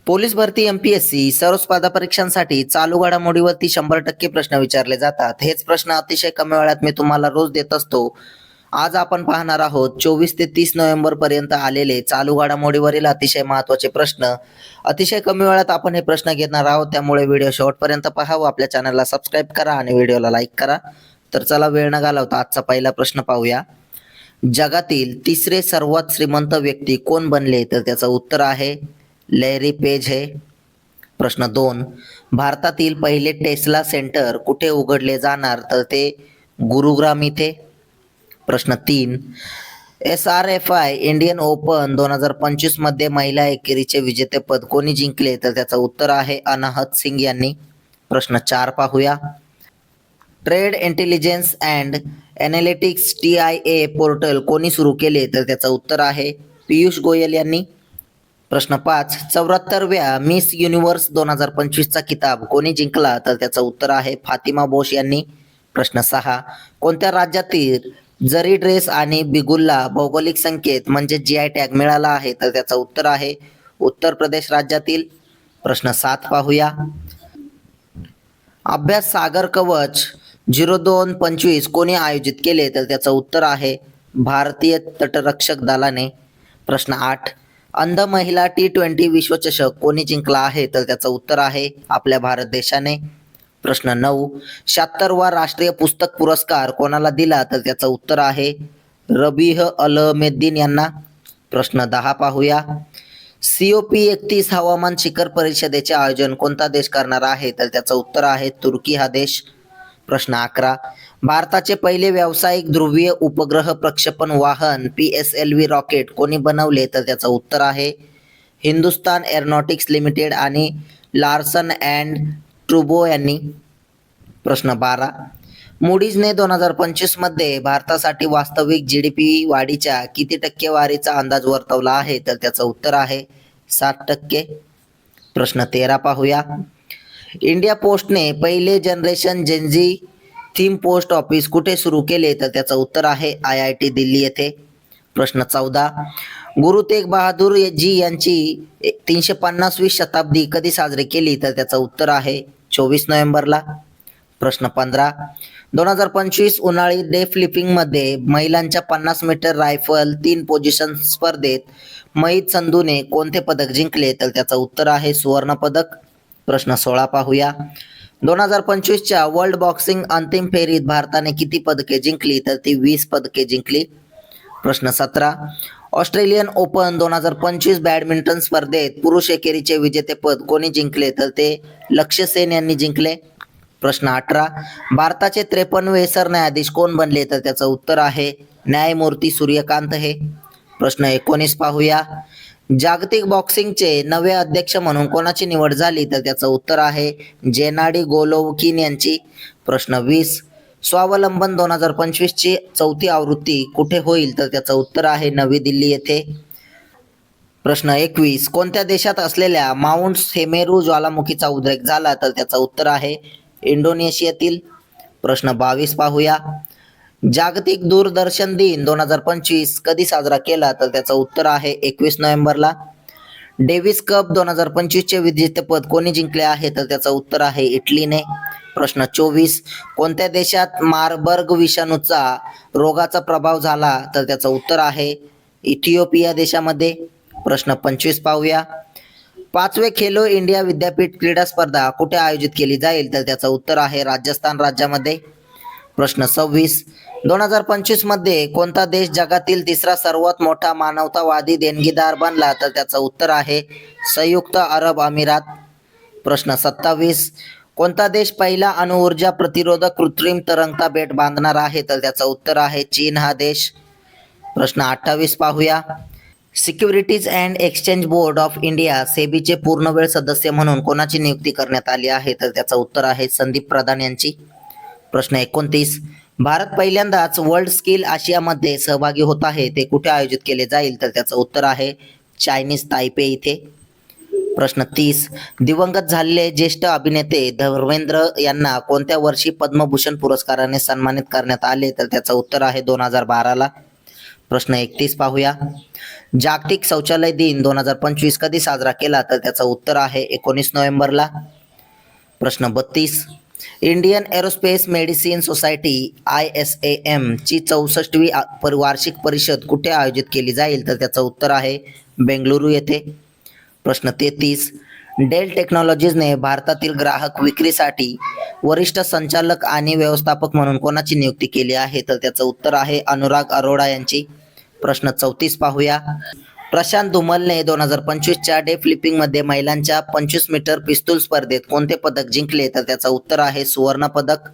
Police भरती MPSC सर्व स्पर्धा परीक्षांसाठी चालू घडामोडीवरती 100% प्रश्न विचारले जातात. हेच प्रश्न अतिशय कमी वेळात मी तुम्हाला रोज देत असतो. आज आपण पाहणार आहोत 24 ते 30 नोव्हेंबर पर्यंत आलेले चालू घडामोडीवरील अतिशय महत्त्वाचे प्रश्न. अतिशय कमी वेळात आपण हे प्रश्न घेणार आहोत, त्यामुळे व्हिडिओ शेवटपर्यंत पहा व आपल्या चॅनलला सबस्क्राईब करा आणि व्हिडिओला लाईक करा. तर चला वेळ न घालवता आजचा पहिला प्रश्न पाहूया. जगातील तिसरे सर्वात श्रीमंत व्यक्ती कोण बनले? तर त्याचं उत्तर आहे लॅरी पेज हे. प्रश्न 2, भारतातील पहिले टेस्ला सेंटर कुठे उघडले जाणार? तर ते गुरुग्राम इथे. प्रश्न 3, SRFI इंडियन ओपन 2025 मध्ये महिला एकेरीचे विजेतेपद कोणी जिंकले? तर त्याचं उत्तर आहे अनाहत सिंग यांनी. प्रश्न 4 पाहूया. Trade intelligence and analytics TIA portal कोणी सुरू केले? तर त्याचं उत्तर आहे पियुष गोयल यांनी. प्रश्न 5, 74व्या मिस युनिव्हर्स 2025चा किताब कोणी जिंकला? तर त्याचं उत्तर आहे फातिमा बोश यांनी. प्रश्न 6, कोणत्या राज्यातील जरी ड्रेस आणि बिगुलला भौगोलिक संकेत म्हणजे GI टॅग मिळाला आहे? तर त्याचं उत्तर आहे उत्तर प्रदेश राज्यातील. प्रश्न 7 पाहूया. अभ्यास सागर कवच 0225 कोणी आयोजित केले? तर त्याचं उत्तर आहे भारतीय तटरक्षक दलाने. प्रश्न 8, अंध महिला T20 विश्वचषक कोणी जिंकला आहे? तर त्याचं उत्तर आहे आपल्या भारत देशाने. प्रश्न 9, 76वा राष्ट्रीय पुस्तक पुरस्कार कोणाला दिला? तर त्याचं उत्तर आहे रबीह अलमेद्दीन यांना. प्रश्न 10 पाहूया. COP31 हवामान शिखर परिषदेचे आयोजन कोणता देश करणार आहे? तर त्याचं उत्तर आहे तुर्की हा देश. प्रश्न 11, भारताचे पहिले व्यावसायिक ध्रुवीय उपग्रह प्रक्षेपण वाहन PSLV रॉकेट कोणी बनवले? तर त्याचं उत्तर आहे हिंदुस्तान एरोनॉटिक्स लिमिटेड आणि लार्सन अँड ट्रुबो यांनी. प्रश्न 12, मूडीजने 2025 मध्ये भारतासाठी वास्तविक GDP वाढीच्या किती टक्केवारीचा अंदाज वर्तवला आहे? तर त्याचं उत्तर आहे 7%. प्रश्न 13 पाहूया. इंडिया पोस्टने पहिले generation Gen Z theme post office कुठे सुरू केले? तर त्याचं उत्तर आहे IIT दिल्ली येथे. प्रश्न 14, गुरु तेग बहादूर जी यांची 350वी शताब्दी कधी साजरी केली? तर त्याचं उत्तर आहे 24 नोव्हेंबरला. प्रश्न 15, 2025 उन्हाळी डेडलिफ्टिंगमध्ये महिलांच्या 50 मीटर रायफल 3 पोझिशन स्पर्धेत महित संधूने कोणते पदक जिंकले? तर त्याचं उत्तर आहे सुवर्ण पदक. प्रश्न 16 पाहूया. 2025च्या वर्ल्ड बॉक्सिंग अंतिम फेरीत भारताने किती पदके जिंकली? तर ती 20 पदके जिंकली. प्रश्न 17, ऑस्ट्रेलियन ओपन 2025 बॅडमिंटन स्पर्धेत पुरुष एकेरीचे विजेतेपद कोणी जिंकले? तर ते लक्ष्य सेन यांनी जिंकले. प्रश्न 18, भारताचे 53वे सरन्यायाधीश कोण बनले? तर त्याचं उत्तर आहे न्यायमूर्ती सूर्यकांत हे. प्रश्न 19 पाहूया. जागतिक बॉक्सिंगचे नवे अध्यक्ष म्हणून कोणाची निवड झाली? तर त्याचं उत्तर आहे जेनाडी गोलोवकिन यांची. प्रश्न 20, स्वावलंबन 2025 ची 4थी आवृत्ती कुठे होईल? तर त्याचं उत्तर आहे नवी दिल्ली येथे. प्रश्न 21, कोणत्या देशात असलेल्या माउंट सेमेरू ज्वालामुखीचा उद्रेक झाला? तर त्याचं उत्तर आहे इंडोनेशियातील. प्रश्न 22 पाहूया. जागतिक दूरदर्शन दिन 2025 कधी साजरा केला? तर त्याचं उत्तर आहे 21 नोव्हेंबरला. डेव्हिस कप 2025 चे विजेतेपद कोणी जिंकले आहे? तर त्याचं उत्तर आहे इटलीने. प्रश्न 24, कोणत्या देशात मारबर्ग विषाणूचा रोगाचा प्रभाव झाला? तर त्याचं उत्तर आहे इथिओपिया देशामध्ये. प्रश्न 25 पाहूया. 5वे खेलो इंडिया विद्यापीठ क्रीडा स्पर्धा कुठे आयोजित केली जाईल? तर त्याचं उत्तर आहे राजस्थान राज्यामध्ये. प्रश्न 26, 2025 मध्ये कोणता देश जगातील तिसरा सर्वात मोठा मानवतावादी देणगीदार बनला? तर त्याचं उत्तर आहे संयुक्त अरब अमिरात. प्रश्न 27, कोणता देश पहिला अणुऊर्जा प्रतिरोधक कृत्रिम तरंगता बेट बांधणार आहे? तर त्याचं उत्तर आहे चीन हा देश. प्रश्न 28 पाहूया. Securities and exchange board of India सेबीचे पूर्णवेळ सदस्य म्हणून कोणाची नियुक्ती करण्यात आली आहे? तर त्याचं उत्तर आहे संदीप प्रधान यांची. प्रश्न 29, भारत पहिल्यांदाच वर्ल्ड स्किल आशियामध्ये सहभागी होत आहे, ते कुठे आयोजित केले जाईल? तर त्याचं उत्तर आहे चायनीज तायपे इथे. प्रश्न 30, दिवंगत झालेले ज्येष्ठ अभिनेते धर्मेंद्र यांना कोणत्या वर्षी पद्मभूषण पुरस्काराने सन्मानित करण्यात आले? तर त्याचं उत्तर आहे 2012ला. प्रश्न 31 पाहूया. जागतिक शौचालय दिन 2025 कधी साजरा केला? तर त्याचं उत्तर आहे 19 नोव्हेंबरला. प्रश्न 32. Indian aerospace medicine society ISAM ची 64वी वार्षिक परिषद कुठे आयोजित केली जाईल? तर त्याचं उत्तर आहे बेंगळुरू येथे. प्रश्न 33. डेल टेक्नॉलॉजीजने भारतातील ग्राहक विक्रीसाठी वरिष्ठ संचालक आणि व्यवस्थापक म्हणून कोणाची नियुक्ती केली आहे? तर त्याचं उत्तर आहे अनुराग अरोडा यांची. प्रश्न 34 पाहूया. प्रशांत धुमलने 2025च्या डे फ्लिपिंगमध्ये महिलांच्या 25 मीटर पिस्तूल स्पर्धेत कोणते पदक जिंकले? तर त्याचं उत्तर आहे सुवर्ण पदक.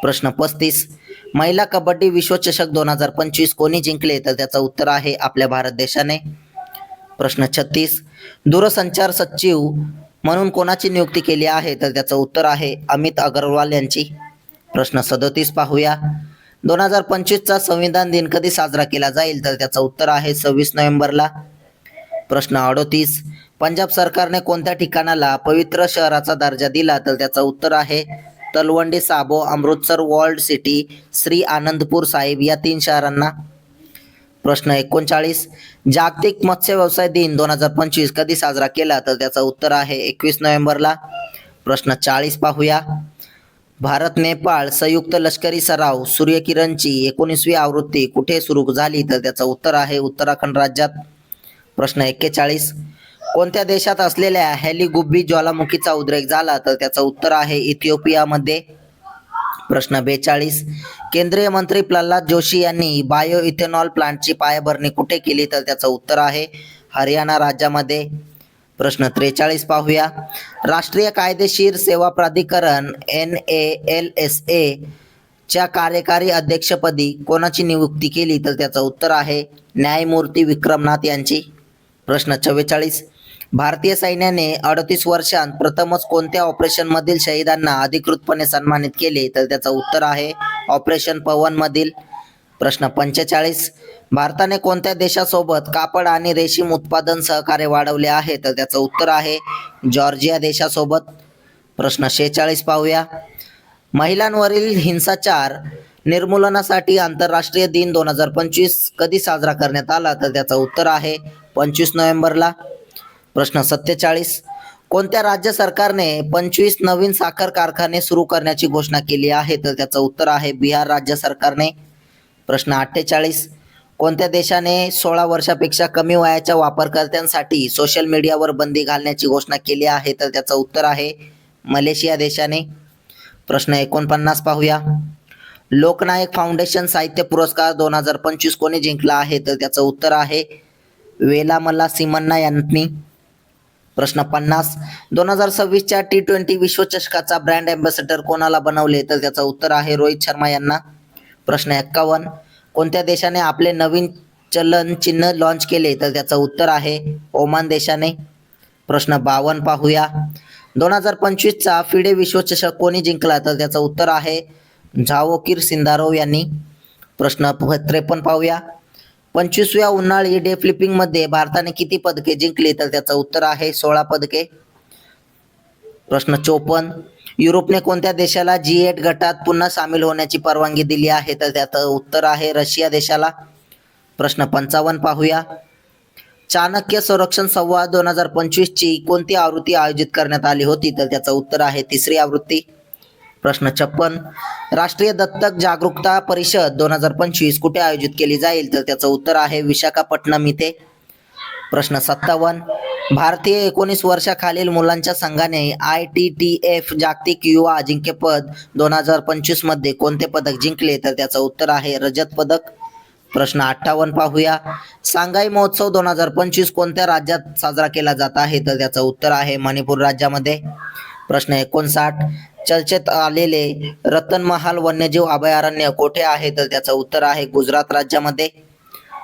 प्रश्न 35. महिला कबड्डी विश्वचषक 2025 कोणी जिंकले? तर त्याचं उत्तर आहे आपल्या भारत देशाने. प्रश्न 36. दूरसंचार सचिव म्हणून कोणाची नियुक्ती केली आहे? तर त्याचं उत्तर आहे अमित अग्रवाल यांची. प्रश्न 37 पाहूया. 2025चा संविधान दिन कधी साजरा केला जाईल? तर त्याचं उत्तर आहे 26 नोव्हेंबरला. प्रश्न 38. पंजाब सरकारने कोणत्या ठिकाणाला पवित्र शहराचा दर्जा दिला? तर त्याचं उत्तर आहे तलवंडी साबो, अमृतसर वॉल्ड सिटी, श्री आनंदपूर साहिब या 3 शहरांना. प्रश्न 39. जागतिक मत्स्य व्यवसाय दिन 2025 कधी साजरा केला? तर त्याचं उत्तर आहे 21 नोव्हेंबरला. प्रश्न 40 पाहूया. भारत नेपाळ संयुक्त लष्करी सराव सूर्यकिरणची 19वी आवृत्ती कुठे सुरू झाली? तर त्याचं उत्तर आहे उत्तराखंड राज्यात. प्रश्न 41. कोणत्या देशात असलेल्या हेलिगुब्बी ज्वालामुखीचा उद्रेक झाला? तर त्याचं उत्तर आहे इथिओपियामध्ये. प्रश्न 42. केंद्रीय मंत्री प्रल्हाद जोशी यांनी बायो इथेनॉल प्लांटची पायाभरणी कुठे केली? तर त्याचं उत्तर आहे हरियाणा राज्यामध्ये. प्रश्न 43 पाहूया. राष्ट्रीय कायदेशीर सेवा प्राधिकरण NALSA च्या कार्यकारी अध्यक्षपदी कोणाची नियुक्ती केली? तर त्याचं उत्तर आहे न्यायमूर्ती विक्रमनाथ यांची. प्रश्न 44. भारतीय सैन्याने 38 वर्षांत प्रथमच कोणत्या ऑपरेशनमधील शहीदांना अधिकृतपणे सन्मानित केले? तर त्याचं उत्तर आहे ऑपरेशन पवन मधील. प्रश्न 45. भारताने कोणत्या देशासोबत कापड आणि रेशीम उत्पादन सहकार्य वाढवले आहे? तर त्याचं उत्तर आहे जॉर्जिया देशासोबत. प्रश्न 46 पाहूया. महिलांवरील हिंसाचार निर्मूलनासाठी आंतरराष्ट्रीय दिन 2025 कधी साजरा करण्यात आला? तर त्याचं उत्तर आहे 25 नोव्हेंबरला. प्रश्न 47. कोणत्या राज्य सरकारने 25 नवीन साखर कारखाने सुरू करण्याची घोषणा केली आहे? तर त्याचं उत्तर आहे बिहार राज्य सरकारने. प्रश्न 48. कोणत्या देशाने 16 वर्षापेक्षा कमी वयाच्या वापरकर्त्यांसाठी सोशल मीडियावर बंदी घालण्याची घोषणा केली आहे? तर त्याचं उत्तर आहे मलेशिया देशाने. प्रश्न 49 पाहूया. लोकनायक फाउंडेशन साहित्य पुरस्कार 2025 कोणी जिंकला आहे? तर त्याचं उत्तर आहे वेलामला सिमन्ना यांनी. प्रश्न 50. 2026च्या T20 विश्वचषकाचा ब्रँड अँबॅसेडर कोणाला बनवले? तर त्याचं उत्तर आहे रोहित शर्मा यांना. प्रश्न 51. कोणत्या देशाने आपले नवीन चलन चिन्ह लॉन्च केले? तर त्याचं उत्तर आहे ओमान देशाने. प्रश्न 52 पाहूया. 2025चा फिडे विश्वचषक कोणी जिंकला? तर त्याचं उत्तर आहे झावोकीर सिंधारोव यांनी. प्रश्न 53 पाहूया. 25व्या उन्हाळी डे फ्लिपिंगमध्ये भारताने किती पदके जिंकली? तर त्याचं उत्तर आहे 16 पदके. प्रश्न 54. युरोपने कोणत्या देशाला G8 गटात पुन्हा सामील होण्याची परवानगी दिली आहे? तर त्याचं उत्तर आहे रशिया देशाला. प्रश्न 55 पाहूया. चाणक्य संरक्षण संवाद 2025ची कोणती आवृत्ती आयोजित करण्यात आली होती? तर त्याचं उत्तर आहे 3री आवृत्ती. प्रश्न 56. राष्ट्रीय दत्तक जागरूकता परिषद 2025 कुठे आयोजित केली जाईल? तर त्याचं उत्तर आहे विशाखापट्टणम इथे. प्रश्न 57. भारतीय 19 वर्षाखालील मुलांच्या संघाने ITTF जागतिक युवा अजिंक्यपद 2025 मध्ये कोणते पदक जिंकले? तर त्याचं उत्तर आहे रजत पदक. प्रश्न 58 पाहूया. सांघाई महोत्सव 2025 कोणत्या राज्यात साजरा केला जात आहे? तर त्याचं उत्तर आहे मणिपूर राज्यामध्ये. प्रश्न 59. चर्चेत आलेले रतनमहाल वन्यजीव अभयारण्य कोठे आहे? तर त्याचं उत्तर आहे गुजरात राज्यामध्ये.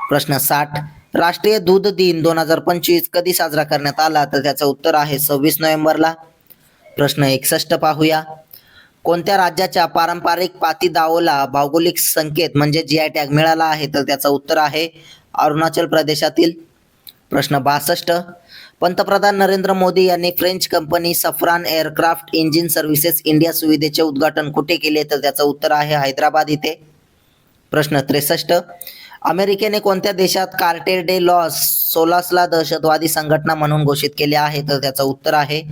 प्रश्न 60. राष्ट्रीय दूध दिन 2025 कधी साजरा करण्यात आला? तर त्याचं उत्तर आहे 26 नोव्हेंबरला. प्रश्न 61 पाहूया. कोणत्या राज्याच्या पारंपरिक पातीदावला भौगोलिक संकेत म्हणजे GI टॅग मिळाला आहे? तर त्याचं उत्तर आहे अरुणाचल प्रदेशातील. प्रश्न 62. पंतप्रधान नरेंद्र मोदी यांनी French company Safran aircraft engine services India सुविधेचे उद्घाटन कुठे केले? तर त्याचं उत्तर आहे हैदराबाद इथे. प्रश्न 63. अमेरिकेने कोणत्या देशात कार्टेल डे लॉस सोलासला दहशतवादी संघटना म्हणून घोषित केले आहे? तर त्याचं उत्तर आहे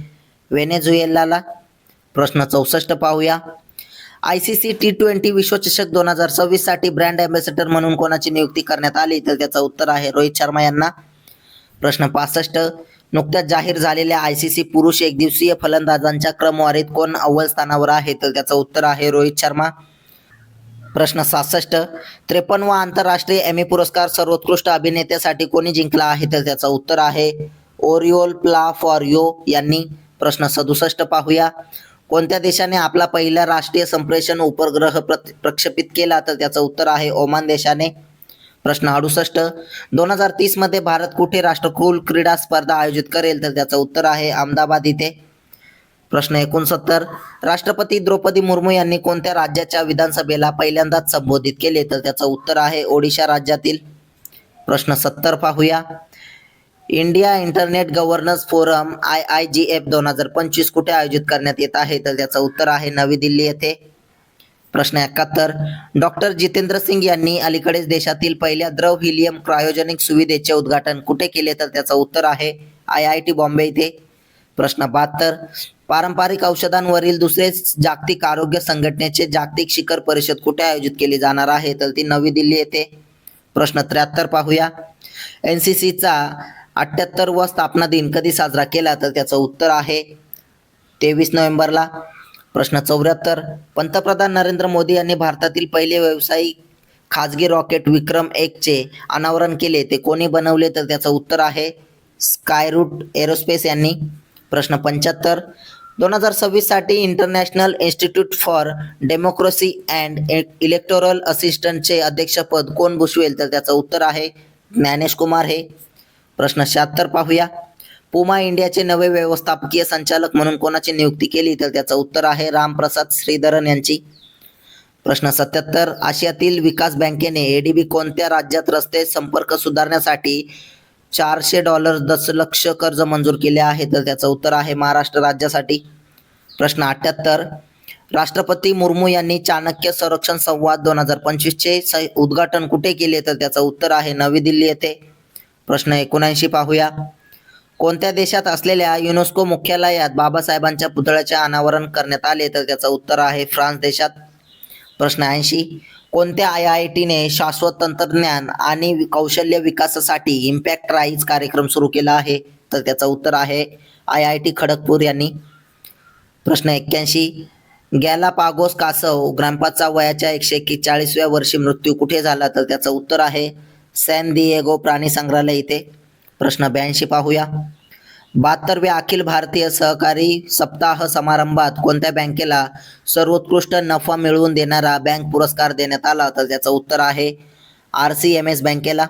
व्हेनेझुएलाला. प्रश्न 64 पाहूया. ICC T20 विश्वचषक 2026 साठी ब्रँड अँबॅसेडर म्हणून कोणाची नियुक्ती करण्यात आली? तर त्याचं उत्तर आहे रोहित शर्मा यांना. प्रश्न 65. नुकत्याच जाहीर झालेल्या ICC पुरुष एकदिवसीय फलंदाजांच्या क्रमवारीत कोण अव्वल स्थानावर आहे? तर त्याचं उत्तर आहे रोहित शर्मा. प्रश्न 66. 53वा आंतरराष्ट्रीय एमी पुरस्कार सर्वोत्कृष्ट अभिनेत्यासाठी कोणी जिंकला आहे? तर त्याचं उत्तर आहे ओरिओल प्लाफॉरियो यांनी. प्रश्न 67 पाहूया. कोणत्या देशाने आपला पहिला राष्ट्रीय संप्रेषण उपग्रह प्रक्षेपित केला? तर त्याचं उत्तर आहे ओमान देशाने. प्रश्न 68. 2030 मध्ये भारत कुठे राष्ट्रकुल क्रीडा स्पर्धा आयोजित करेल? तर त्याचं उत्तर आहे अहमदाबाद इथे. प्रश्न 69. राष्ट्रपती द्रौपदी मुर्मू यांनी कोणत्या राज्याच्या विधानसभेला पहिल्यांदाच संबोधित केले? तर त्याचं उत्तर आहे ओडिशा राज्यातील. प्रश्न 70 पाहूया. India internet governance forum IIGF 2025 कुठे आयोजित करण्यात येत आहे? तर त्याचं उत्तर आहे नवी दिल्ली येथे. प्रश्न 71. डॉक्टर जितेंद्र सिंग यांनी अलीकडेच देशातील पहिल्या द्रव हिलियम क्रायोजेनिक सुविधेचे उद्घाटन कुठे केले? तर त्याचं उत्तर आहे IIT बॉम्बे इथे. प्रश्न 72. पारंपरिक औषधांवरील दुसरे जागतिक आरोग्य संघटनेचे जागतिक शिखर परिषद कुठे आयोजित केली जाणार आहे? तर ती नवी दिल्ली येथे. प्रश्न 73 पाहूया. NCCचा 78वा स्थापना दिन कधी साजरा केला? तर त्याचं उत्तर आहे 23 नोव्हेंबरला. प्रश्न 74. पंतप्रधान नरेंद्र मोदी यांनी भारतातील पहिले व्यावसायिक खाजगी रॉकेट विक्रम-1 चे अनावरण केले, ते कोणी बनवले? तर त्याचं उत्तर आहे स्कायरूट एरोस्पेस यांनी. प्रश्न 75. 2026 साठी international institute for democracy and electoral असिस्टंटचे अध्यक्षपद कोण भूषवेल? तर त्याचं उत्तर आहे ज्ञानेश कुमार हे. प्रश्न 76 पाहूया. पुमा इंडियाचे नवे व्यवस्थापकीय संचालक म्हणून कोणाची नियुक्ती केली? तर त्याचं उत्तर आहे रामप्रसाद श्रीधरन यांची. प्रश्न 77. आशियातील विकास बँकेने ADB कोणत्या राज्यात रस्ते संपर्क सुधारण्यासाठी $400 दशलक्ष कर्ज मंजूर केले आहे? तर त्याचं उत्तर आहे महाराष्ट्र राज्यासाठी. प्रश्न 78. राष्ट्रपती मुर्मू यांनी चाणक्य संरक्षण संवाद 2025 चे उद्घाटन कुठे केले? तर त्याचं उत्तर आहे नवी दिल्ली येथे. प्रश्न 79 पाहूया. कोणत्या देशात असलेल्या युनेस्को मुख्यालयात बाबासाहेबांच्या पुतळ्याचे अनावरण करण्यात आले? तर त्याचं उत्तर आहे फ्रान्स देशात. प्रश्न 80. कोणत्या IITने शाश्वत तंत्रज्ञान आणि कौशल्य विकासासाठी इम्पॅक्ट राईज कार्यक्रम सुरू केला आहे? तर त्याचं उत्तर आहे IIT खडगपूर यांनी. प्रश्न 81. गॅलापागोस कासव ग्रामपाचा वयाच्या 141व्या वर्षी मृत्यू कुठे झाला? तर त्याचं उत्तर आहे सॅन दिएगो प्राणी संग्रहालय इथे. प्रश्न 82 पाहूया. 72व्या अखिल भारतीय सहकारी सप्ताह समारंभात कोणत्या बँकेला सर्वोत्कृष्ट नफा मिळवून देणारा बँक पुरस्कार देण्यात आला? तर त्याचं उत्तर आहे RCMS बँकेला.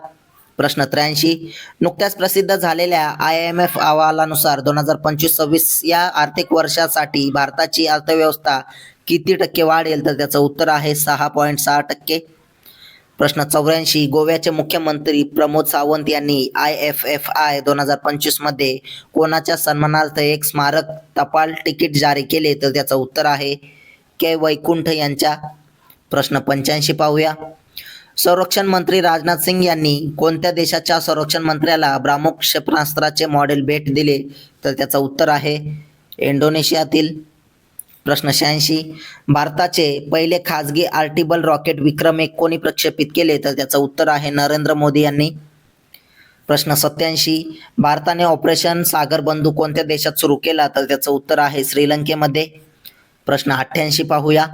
प्रश्न 83. नुकत्याच प्रसिद्ध झालेल्या IMF अहवालानुसार 2025-26 या आर्थिक वर्षासाठी भारताची अर्थव्यवस्था किती टक्के वाढेल? तर त्याचं उत्तर आहे 6.6%. प्रश्न 84. गोव्याचे मुख्यमंत्री प्रमोद सावंत यांनी IFFI 2025 मध्ये कोणाच्या सन्मानार्थ एक स्मारक टपाल तिकीट जारी केले? तर त्याचं उत्तर आहे के वैकुंठ यांच्या. प्रश्न 85 पाहूया. संरक्षण मंत्री राजनाथ सिंग यांनी कोणत्या देशाच्या संरक्षण मंत्र्याला ब्राह्मोस क्षेपणास्त्राचे मॉडेल भेट दिले? तर त्याचं उत्तर आहे इंडोनेशियातील. प्रश्न 86. भारताचे पहिले खाजगी आर्टिबल रॉकेट विक्रम-1 कोणी प्रक्षेपित केले? तर त्याचं उत्तर आहे नरेंद्र मोदी यांनी. प्रश्न 87. भारताने ऑपरेशन सागर बंधू कोणत्या देशात सुरू केला? तर त्याचं उत्तर आहे श्रीलंकेमध्ये. प्रश्न 88 पाहूया.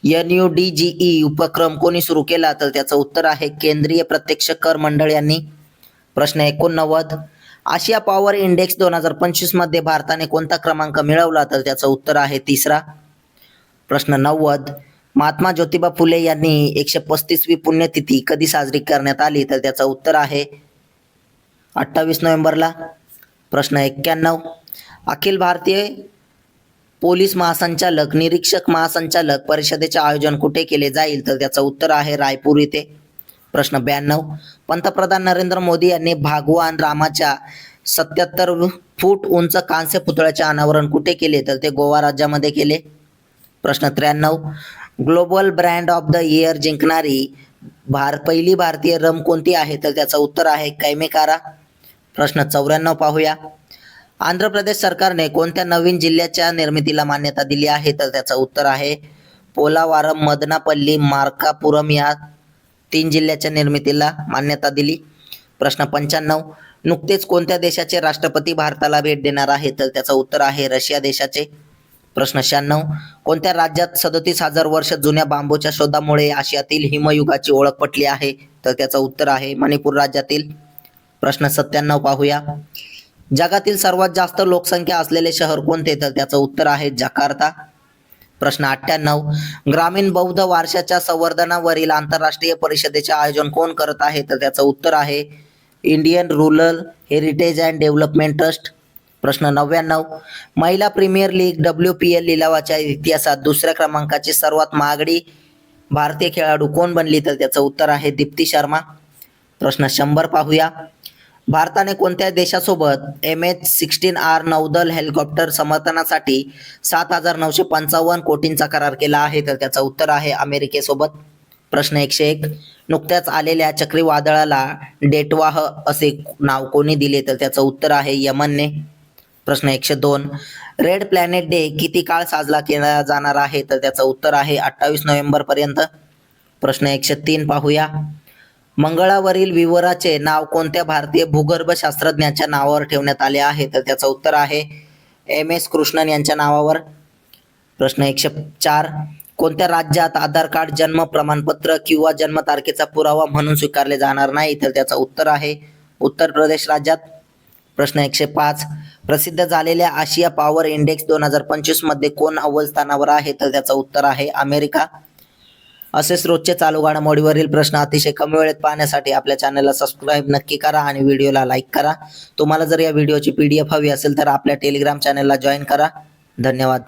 NUDGE उपक्रम कोणी सुरू केला? तर त्याचं उत्तर आहे केंद्रीय प्रत्यक्ष कर मंडळ यांनी. प्रश्न 89. आशिया पॉवर इंडेक्स 2025 मध्ये भारताने कोणता क्रमांक मिळवला? तर त्याचं उत्तर आहे 3रा. प्रश्न 90. महात्मा ज्योतिबा फुले यांनी 135वी पुण्यतिथी कधी साजरी करण्यात आली? तर त्याचं उत्तर आहे 28 नोव्हेंबरला. प्रश्न 91. अखिल भारतीय पोलीस महासंचालक निरीक्षक महासंचालक परिषदेचे आयोजन कुठे केले जाईल? तर त्याचं उत्तर आहे रायपूर इथे. प्रश्न 92. पंतप्रधान नरेंद्र मोदी यांनी भगवान रामाच्या 77 फूट उंच कांस्य पुतळ्याचे अनावरण कुठे केले? तर ते गोवा राज्यामध्ये केले. प्रश्न 93. Global brand of the year जिंकणारी पहिली भारतीय रम कोणती आहे तर त्याचं उत्तर आहे कैमेकारा. प्रश्न 94 पाहूया. आंध्र प्रदेश सरकारने कोणत्या नवीन जिल्ह्याच्या निर्मितीला मान्यता दिली आहे तर त्याचं उत्तर आहे पोलावारम, मदनापल्ली, मार्कापुरम या 3 जिल्ह्याच्या निर्मितीला मान्यता दिली. प्रश्न 95. नुकतेच कोणत्या देशाचे राष्ट्रपती भारताला भेट देणार आहे तर त्याचं उत्तर आहे रशिया देशाचे. प्रश्न 96. कोणत्या राज्यात 37,000 वर्ष जुन्या बांबूच्या शोधामुळे आशियातील हिमयुगाची ओळख पटली आहे तर त्याचं उत्तर आहे मणिपूर राज्यातील. प्रश्न 97 पाहूया. जगातील सर्वात जास्त लोकसंख्या असलेले शहर कोणते तर त्याचं उत्तर आहे जकार्ता. प्रश्न 98. ग्रामीण बौद्ध वारशाच्या संवर्धनावरील आंतरराष्ट्रीय परिषदेचे आयोजन कोण करत आहे तर त्याचं उत्तर आहे Indian rural heritage and development trust. प्रश्न 99. महिला प्रीमियर लीग WPL लिलावाच्या इतिहासात दुसऱ्या क्रमांकाची सर्वात महागडी भारतीय खेळाडू कोण बनली तर त्याचं उत्तर आहे दीप्ती शर्मा. प्रश्न 100 पाहूया. भारताने कोणत्या देशासोबत MH-16R नौदल हेलिकॉप्टर समर्थनासाठी 7,955 कोटींचा करार केला आहे तर त्याचं उत्तर आहे अमेरिकेसोबत. प्रश्न 101. नुकत्याच आलेल्या चक्रीवादळाला डेटवाह असे नाव कोणी दिले तर त्याचं उत्तर आहे यमनने. प्रश्न 102. रेड प्लॅनेट डे किती काळ साजरा केला जाणार आहे तर त्याचं उत्तर आहे 28 नोव्हेंबर पर्यंत. प्रश्न 103 पाहूया. मंगळावरील विवराचे नाव कोणत्या भारतीय भूगर्भ शास्त्रज्ञाच्या नावावर ठेवण्यात आले आहे तर त्याचं उत्तर आहे MS कृष्णन यांच्या नावावर. प्रश्न 104. कोणत्या राज्यात आधार कार्ड जन्म प्रमाणपत्र किंवा जन्मतारखेचा पुरावा म्हणून स्वीकारले जाणार नाही तर त्याचं उत्तर आहे उत्तर प्रदेश राज्यात. प्रश्न 105. प्रसिद्ध झालेल्या आशिया पॉवर इंडेक्स 2025 मध्ये कोण अव्वल स्थानावर आहे तर त्याचं उत्तर आहे अमेरिका. असेच रोजचे चालू घडामोडीवरील प्रश्न अतिशय कमी वेळेत पाहण्यासाठी आपल्या चॅनलला सबस्क्राईब नक्की करा आणि व्हिडिओला लाईक करा. तुम्हाला जर या व्हिडिओची PDF हवी असेल तर आपल्या टेलिग्राम चॅनलला जॉईन करा. धन्यवाद.